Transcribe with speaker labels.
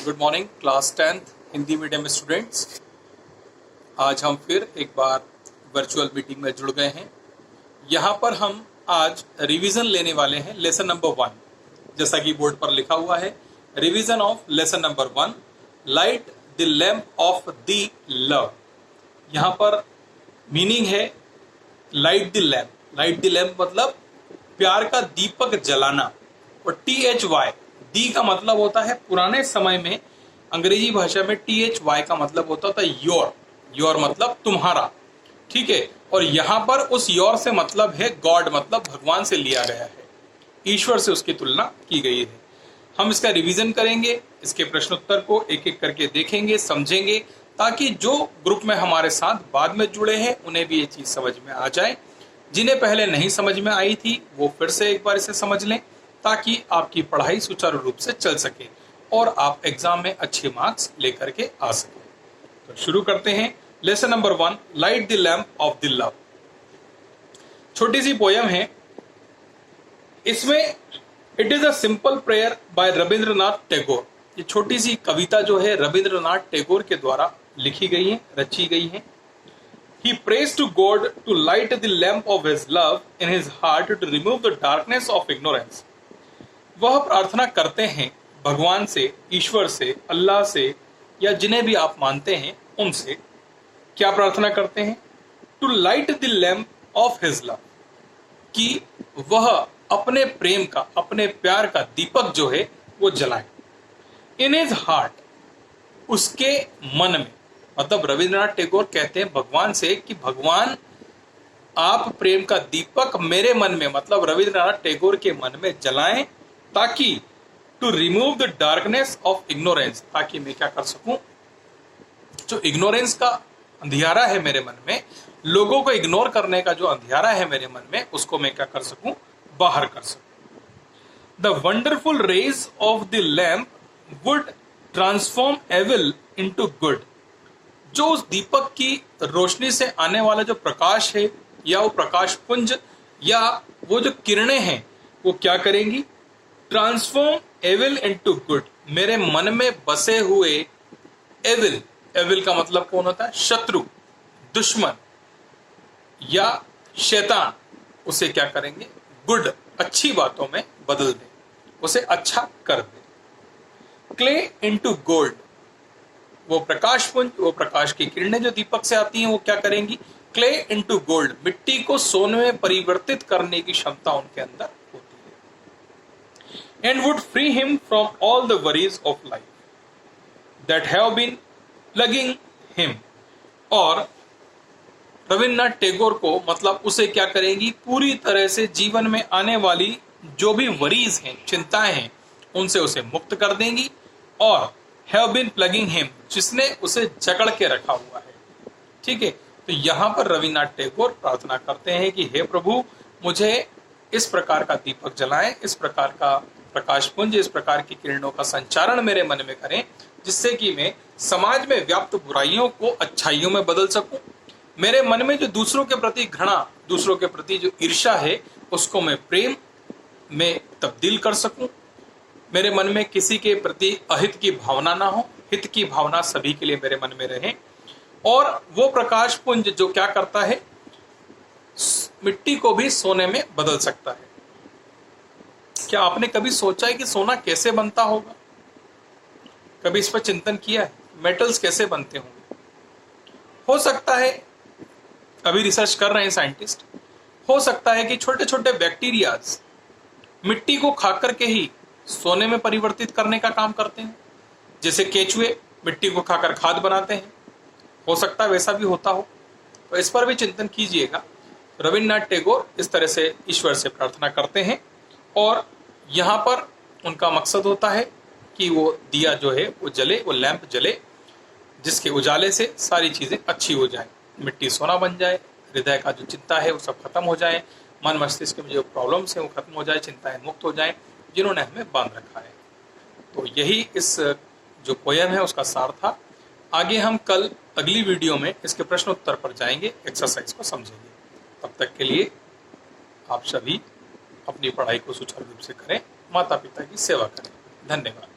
Speaker 1: Good morning class 10th Hindi medium students. आज हम फिर एक बार वर्चुअल मीटिंग में जुड़ गए हैं। यहाँ पर हम आज रिवीजन लेने वाले हैं लेसन नंबर 1, जैसा कि बोर्ड पर लिखा हुआ है, revision of lesson number 1, light the lamp of the love. यहाँ पर मीनिंग है light the lamp. Light the lamp मतलब प्यार का दीपक जलाना। और THY, दी का मतलब होता है पुराने समय में अंग्रेजी भाषा में THY का मतलब होता था योर। योर मतलब तुम्हारा, ठीक है। और यहाँ पर उस योर से मतलब है गॉड, मतलब भगवान से लिया गया है, ईश्वर से उसकी तुलना की गई है। हम इसका रिवीजन करेंगे, इसके प्रश्नोत्तर को एक एक करके देखेंगे, समझेंगे, ताकि जो ग्रुप में हमारे साथ बाद में जुड़े हैं उन्हें भी ये चीज समझ में आ जाए। जिन्हें पहले नहीं समझ में आई थी वो फिर से एक बार इसे समझ लें, ताकि आपकी पढ़ाई सुचारू रूप से चल सके और आप एग्जाम में अच्छे मार्क्स लेकर के आ सके। तो शुरू करते हैं lesson number 1, light the lamp of the love. छोटी सी पोयम है इसमें। It is a simple prayer by Rabindranath Tagore. ये छोटी सी कविता जो है रविंद्रनाथ टैगोर के द्वारा लिखी गई है, रची गई है। He prays to God to light the lamp of his love in his heart to remove the darkness of ignorance. वह प्रार्थना करते हैं भगवान से, ईश्वर से, अल्लाह से, या जिन्हें भी आप मानते हैं उनसे। क्या प्रार्थना करते हैं? To light the lamp of his love, कि वह अपने प्रेम का, अपने प्यार का दीपक जो है वो जलाए। इन हिज हार्ट, उसके मन में। मतलब रविंद्रनाथ टैगोर कहते हैं भगवान से कि भगवान आप प्रेम का दीपक मेरे मन में, मतलब रविंद्रनाथ टैगोर के मन में जलाएं, ताकि to remove the darkness of ignorance, ताकि मैं क्या कर सकूं, जो इग्नोरेंस का अंधियारा है मेरे मन में, लोगों को इग्नोर करने का जो अंधियारा है मेरे मन में, उसको मैं क्या कर सकूं, बाहर कर सकूं। The wonderful rays of the lamp would transform evil into good. जो उस दीपक की रोशनी से आने वाला जो प्रकाश है, या वो प्रकाश पुंज, या वो जो किरणें हैं, वो क्या करेंगी? Transform evil into good. मेरे मन में बसे हुए एविल, एविल का मतलब कौन होता है? शत्रु, दुश्मन या शैतान, उसे क्या करेंगे? गुड, अच्छी बातों में बदल दे, उसे अच्छा कर दे। क्ले इनटू गोल्ड, वो प्रकाश पुंज, वो प्रकाश की किरणें जो दीपक से आती हैं, वो क्या करेंगी? क्ले इनटू गोल्ड, मिट्टी को सोने में परिवर्तित करने की क्षमता उनके अंदर होती है। And would free him from all the worries of life that have been plugging him. और रविन्द्रनाथ टैगोर को, मतलब उसे क्या करेंगी? पूरी तरह से जीवन में आने वाली जो भी वरीज हैं, चिंताएं हैं, उनसे उसे मुक्त कर देंगी। और हैव बीन प्लगिंग हिम, जिसने उसे जकड़ के रखा हुआ है, ठीक है। तो यहाँ पर रविन्द्रनाथ टैगोर प्रार्थना करते हैं कि हे प्रभु, मुझे इस प्रकार का दीपक जलाएं, इस प्रकार का प्रकाश पुंज, इस प्रकार की किरणों का संचारण मेरे मन में करें, जिससे कि मैं समाज में व्याप्त बुराइयों को अच्छाइयों में बदल सकूं। मेरे मन में जो दूसरों के प्रति घृणा, दूसरों के प्रति जो ईर्ष्या है, उसको मैं प्रेम में तब्दील कर सकूं। मेरे मन में किसी के प्रति अहित की भावना ना हो, हित की भावना सभी के लिए मेरे मन में रहे। और वो प्रकाश पुंज जो क्या करता है, मिट्टी को भी सोने में बदल सकता है। क्या आपने कभी सोचा है कि सोना कैसे बनता होगा? कभी इस पर चिंतन किया है? मेटल्स कैसे बनते होंगे? हो सकता है, अभी रिसर्च कर रहे हैं साइंटिस्ट, हो सकता है कि छोटे छोटे बैक्टीरियाज मिट्टी को खा करके ही सोने में परिवर्तित करने का काम करते हैं। जैसे केचुए मिट्टी को खाकर खाद बनाते हैं, हो सकता है वैसा भी होता हो। तो इस पर भी चिंतन कीजिएगा। रविन्द्रनाथ टैगोर इस तरह से ईश्वर से प्रार्थना करते हैं, और यहाँ पर उनका मकसद होता है कि वो दिया जो है वो जले, वो लैंप जले, जिसके उजाले से सारी चीजें अच्छी हो जाएं, मिट्टी सोना बन जाए, हृदय का जो चिंता है वो सब खत्म हो जाए, मन मस्तिष्क में जो प्रॉब्लम्स हैं वो खत्म हो जाए, चिंताएं मुक्त हो जाएं जिन्होंने हमें बांध रखा है। तो यही इस जो पोयम है उसका सार था। आगे हम कल अगली वीडियो में इसके प्रश्न उत्तर पर जाएंगे, एक्सरसाइज को समझेंगे। तब तक के लिए आप सभी अपनी पढ़ाई को सुचारू रूप से करें, माता पिता की सेवा करें। धन्यवाद।